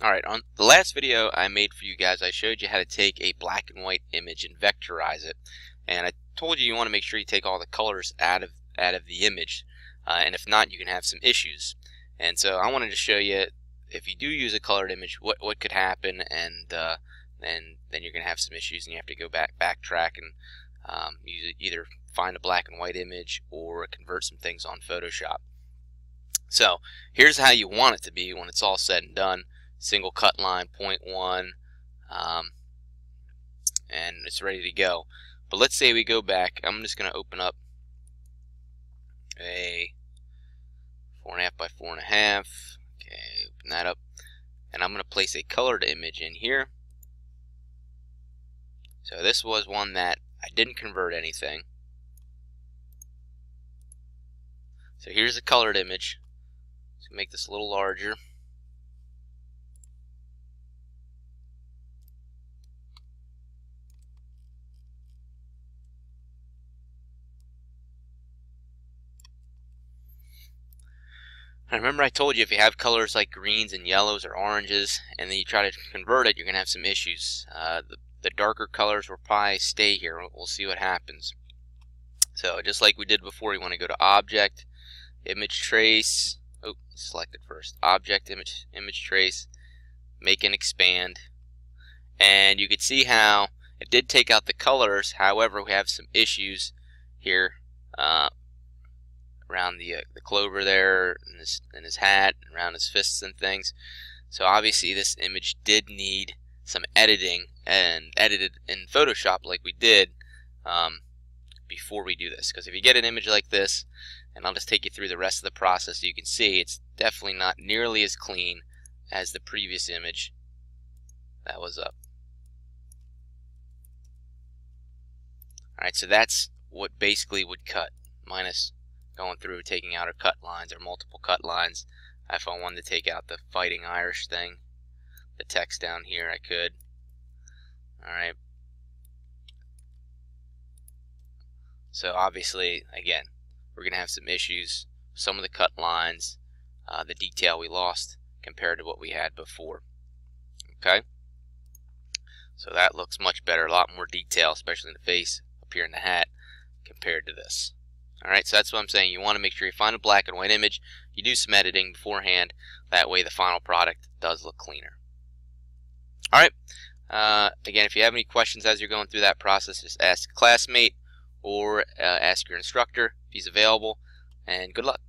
Alright, on the last video I made for you guys, I showed you how to take a black and white image and vectorize it. And I told you want to make sure you take all the colors out of the image. And if not, you can have some issues. And so I wanted to show you, if you do use a colored image, what could happen, and then you're going to have some issues, and you have to go backtrack and either find a black and white image or convert some things on Photoshop. So here's how you want it to be when it's all said and done. Single cut line, 0.1, and it's ready to go. But let's say we go back. I'm just going to open up a 4.5 by 4.5. Okay, open that up, and I'm going to place a colored image in here. So this was one that I didn't convert anything. So here's a colored image. Let's make this a little larger. And remember, I told you if you have colors like greens and yellows or oranges and then you try to convert it, you're going to have some issues. The darker colors will probably stay here. We'll see what happens. So just like we did before, you want to go to Object, Image Trace. Oh, select it first. Object, Image Trace, Make and Expand. And you can see how it did take out the colors. However, we have some issues here. Around the clover there, and his hat, and around his fists and things. So obviously this image did need some editing, and edited in Photoshop like we did before we do this. Because if you get an image like this, and I'll just take you through the rest of the process, so you can see it's definitely not nearly as clean as the previous image that was up. Alright, so that's what basically would cut, minus going through taking out our cut lines or multiple cut lines. If I wanted to take out the Fighting Irish thing, the text down here, I could. Alright. So obviously, again, we're going to have some issues. Some of the cut lines, the detail we lost compared to what we had before. Okay? So that looks much better, a lot more detail, especially in the face, up here in the hat, compared to this. Alright, so that's what I'm saying. You want to make sure you find a black and white image. You do some editing beforehand. That way the final product does look cleaner. Alright, again, if you have any questions as you're going through that process, just ask a classmate or ask your instructor if he's available. And good luck.